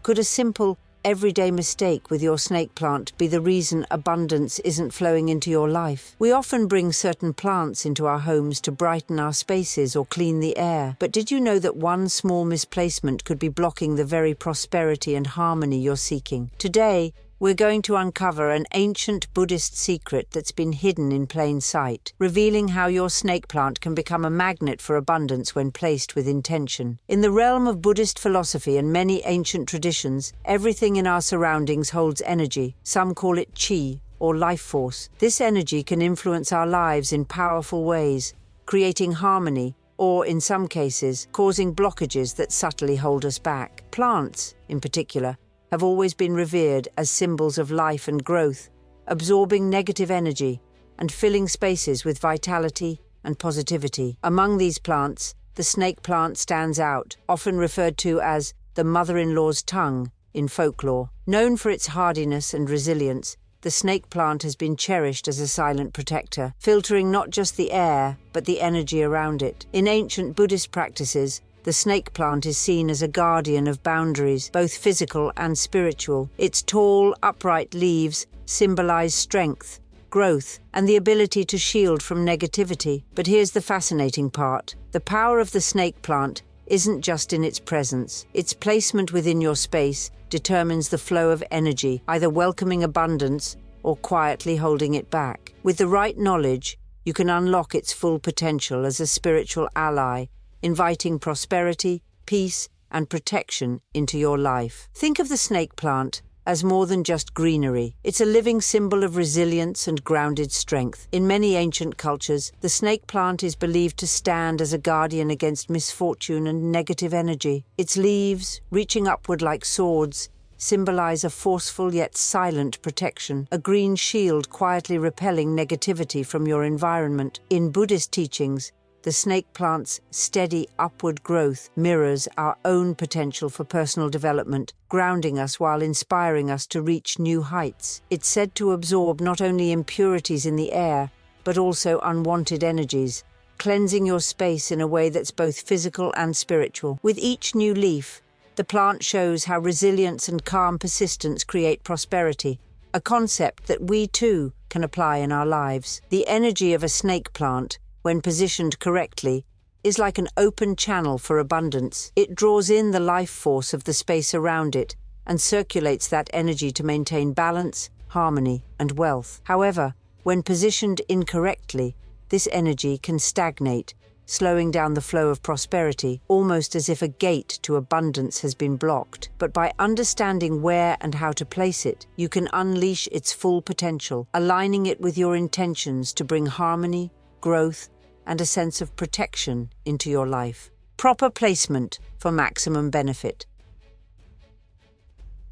Could a simple, everyday mistake with your snake plant be the reason abundance isn't flowing into your life? We often bring certain plants into our homes to brighten our spaces or clean the air, but did you know that one small misplacement could be blocking the very prosperity and harmony you're seeking? Today, we're going to uncover an ancient Buddhist secret that's been hidden in plain sight, revealing how your snake plant can become a magnet for abundance when placed with intention. In the realm of Buddhist philosophy and many ancient traditions, everything in our surroundings holds energy. Some call it qi, or life force. This energy can influence our lives in powerful ways, creating harmony, or, in some cases, causing blockages that subtly hold us back. Plants, in particular, have always been revered as symbols of life and growth, absorbing negative energy and filling spaces with vitality and positivity. Among these plants, the snake plant stands out, often referred to as the mother-in-law's tongue in folklore. Known for its hardiness and resilience, the snake plant has been cherished as a silent protector, filtering not just the air, but the energy around it. In ancient Buddhist practices, the snake plant is seen as a guardian of boundaries, both physical and spiritual. Its tall, upright leaves symbolize strength, growth, and the ability to shield from negativity. But here's the fascinating part. The power of the snake plant isn't just in its presence. Its placement within your space determines the flow of energy, either welcoming abundance or quietly holding it back. With the right knowledge, you can unlock its full potential as a spiritual ally, inviting prosperity, peace, and protection into your life. Think of the snake plant as more than just greenery. It's a living symbol of resilience and grounded strength. In many ancient cultures, the snake plant is believed to stand as a guardian against misfortune and negative energy. Its leaves, reaching upward like swords, symbolize a forceful yet silent protection, a green shield quietly repelling negativity from your environment. In Buddhist teachings, the snake plant's steady upward growth mirrors our own potential for personal development, grounding us while inspiring us to reach new heights. It's said to absorb not only impurities in the air, but also unwanted energies, cleansing your space in a way that's both physical and spiritual. With each new leaf, the plant shows how resilience and calm persistence create prosperity, a concept that we too can apply in our lives. The energy of a snake plant, when positioned correctly, is like an open channel for abundance. It draws in the life force of the space around it and circulates that energy to maintain balance, harmony, and wealth. However, when positioned incorrectly, this energy can stagnate, slowing down the flow of prosperity, almost as if a gate to abundance has been blocked. But by understanding where and how to place it, you can unleash its full potential, aligning it with your intentions to bring harmony, growth, and a sense of protection into your life. Proper placement for maximum benefit.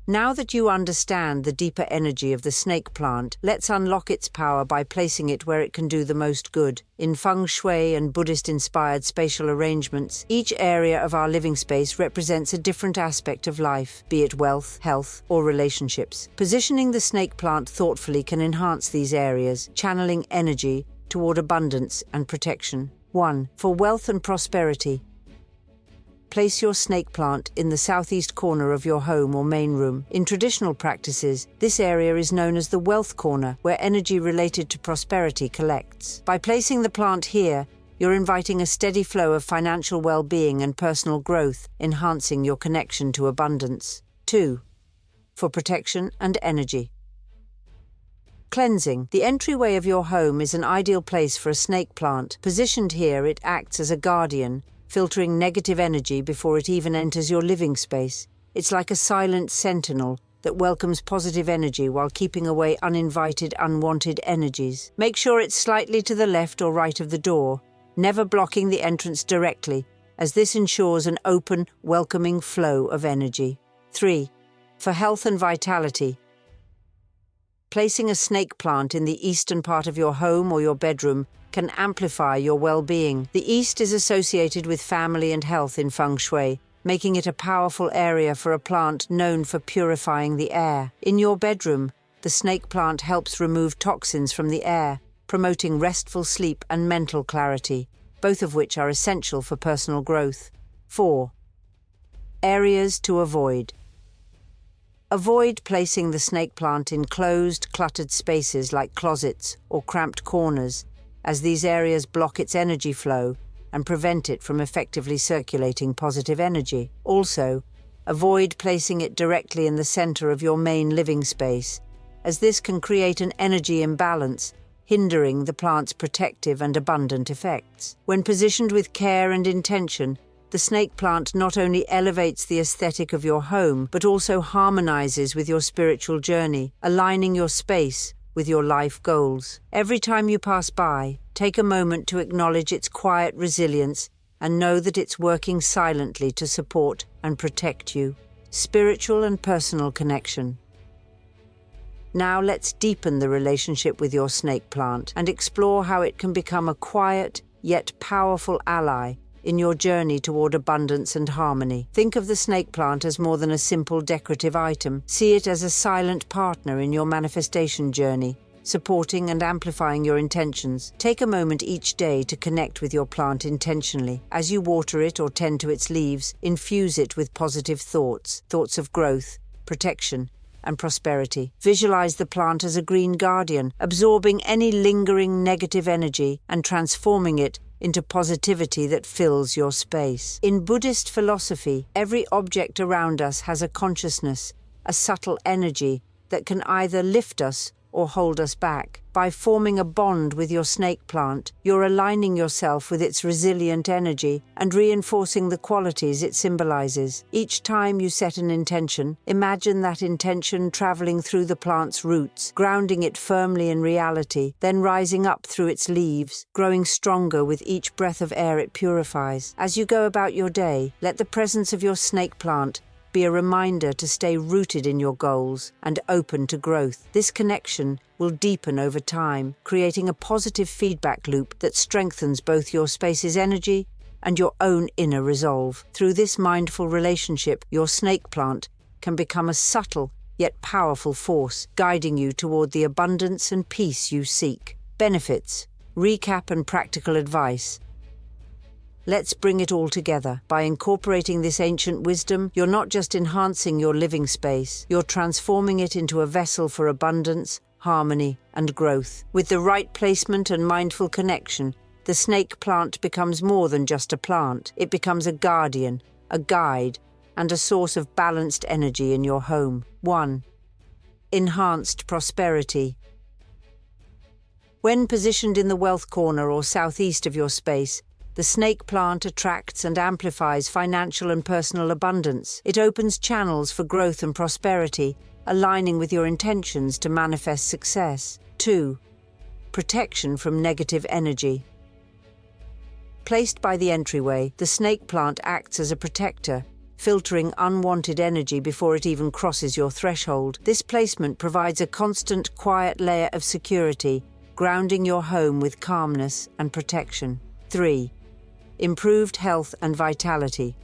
Now that you understand the deeper energy of the snake plant, let's unlock its power by placing it where it can do the most good. In feng shui and Buddhist-inspired spatial arrangements, each area of our living space represents a different aspect of life, be it wealth, health, or relationships. Positioning the snake plant thoughtfully can enhance these areas, channeling energy toward abundance and protection. 1. For wealth and prosperity. Place your snake plant in the southeast corner of your home or main room. In traditional practices, this area is known as the wealth corner, where energy related to prosperity collects. By placing the plant here, you're inviting a steady flow of financial well-being and personal growth, enhancing your connection to abundance. 2. For protection and energy. Cleansing. The entryway of your home is an ideal place for a snake plant. Positioned here, it acts as a guardian, filtering negative energy before it even enters your living space. It's like a silent sentinel that welcomes positive energy while keeping away uninvited, unwanted energies. Make sure it's slightly to the left or right of the door, never blocking the entrance directly, as this ensures an open, welcoming flow of energy. 3. For health and vitality. Placing a snake plant in the eastern part of your home or your bedroom can amplify your well-being. The east is associated with family and health in feng shui, making it a powerful area for a plant known for purifying the air. In your bedroom, the snake plant helps remove toxins from the air, promoting restful sleep and mental clarity, both of which are essential for personal growth. 4. Areas to avoid. Avoid placing the snake plant in closed, cluttered spaces like closets or cramped corners, as these areas block its energy flow and prevent it from effectively circulating positive energy. Also, avoid placing it directly in the center of your main living space, as this can create an energy imbalance, hindering the plant's protective and abundant effects. When positioned with care and intention, the snake plant not only elevates the aesthetic of your home, but also harmonizes with your spiritual journey, aligning your space with your life goals. Every time you pass by, take a moment to acknowledge its quiet resilience and know that it's working silently to support and protect you. Spiritual and personal connection. Now let's deepen the relationship with your snake plant and explore how it can become a quiet yet powerful ally in your journey toward abundance and harmony. Think of the snake plant as more than a simple decorative item. See it as a silent partner in your manifestation journey, supporting and amplifying your intentions. Take a moment each day to connect with your plant intentionally. As you water it or tend to its leaves, infuse it with positive thoughts of growth, protection, and prosperity. Visualize the plant as a green guardian, absorbing any lingering negative energy and transforming it into positivity that fills your space. In Buddhist philosophy, every object around us has a consciousness, a subtle energy that can either lift us or hold us back. By forming a bond with your snake plant, you're aligning yourself with its resilient energy and reinforcing the qualities it symbolizes. Each time you set an intention, imagine that intention traveling through the plant's roots, grounding it firmly in reality, then rising up through its leaves, growing stronger with each breath of air it purifies. As you go about your day, let the presence of your snake plant be a reminder to stay rooted in your goals and open to growth. This connection will deepen over time, creating a positive feedback loop that strengthens both your space's energy and your own inner resolve. Through this mindful relationship, your snake plant can become a subtle yet powerful force, guiding you toward the abundance and peace you seek. Benefits, recap and practical advice. Let's bring it all together. By incorporating this ancient wisdom, you're not just enhancing your living space, you're transforming it into a vessel for abundance, harmony, and growth. With the right placement and mindful connection, the snake plant becomes more than just a plant. It becomes a guardian, a guide, and a source of balanced energy in your home. 1. Enhanced prosperity. When positioned in the wealth corner or southeast of your space, the snake plant attracts and amplifies financial and personal abundance. It opens channels for growth and prosperity, aligning with your intentions to manifest success. 2. Protection from negative energy. Placed by the entryway, the snake plant acts as a protector, filtering unwanted energy before it even crosses your threshold. This placement provides a constant, quiet layer of security, grounding your home with calmness and protection. 3. Improved health and vitality.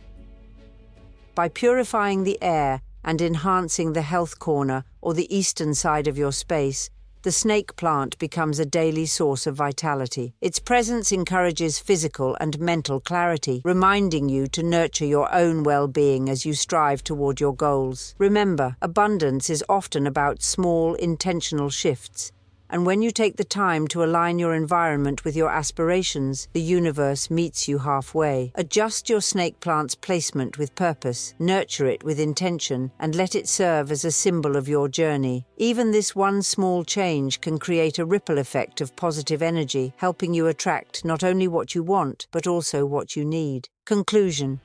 By purifying the air and enhancing the health corner or the eastern side of your space, the snake plant becomes a daily source of vitality. Its presence encourages physical and mental clarity, reminding you to nurture your own well-being as you strive toward your goals. Remember, abundance is often about small, intentional shifts, and when you take the time to align your environment with your aspirations, the universe meets you halfway. Adjust your snake plant's placement with purpose, nurture it with intention, and let it serve as a symbol of your journey. Even this one small change can create a ripple effect of positive energy, helping you attract not only what you want, but also what you need. Conclusion.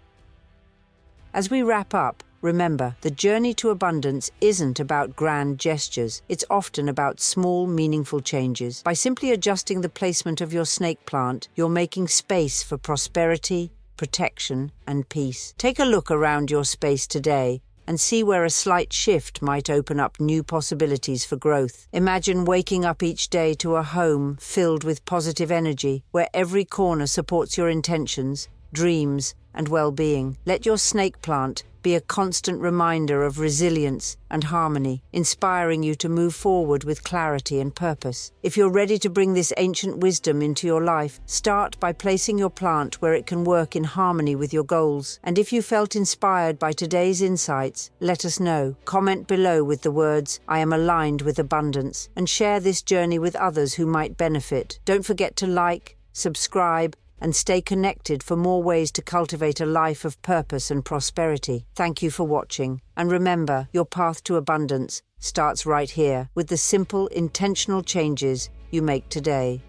As we wrap up, remember, the journey to abundance isn't about grand gestures. It's often about small, meaningful changes. By simply adjusting the placement of your snake plant, you're making space for prosperity, protection, and peace. Take a look around your space today and see where a slight shift might open up new possibilities for growth. Imagine waking up each day to a home filled with positive energy, where every corner supports your intentions, dreams, and well-being. Let your snake plant be a constant reminder of resilience and harmony, inspiring you to move forward with clarity and purpose. If you're ready to bring this ancient wisdom into your life, start by placing your plant where it can work in harmony with your goals. And if you felt inspired by today's insights, let us know. Comment below with the words, "I am aligned with abundance," and share this journey with others who might benefit. Don't forget to like, subscribe, and stay connected for more ways to cultivate a life of purpose and prosperity. Thank you for watching, and remember, your path to abundance starts right here with the simple, intentional changes you make today.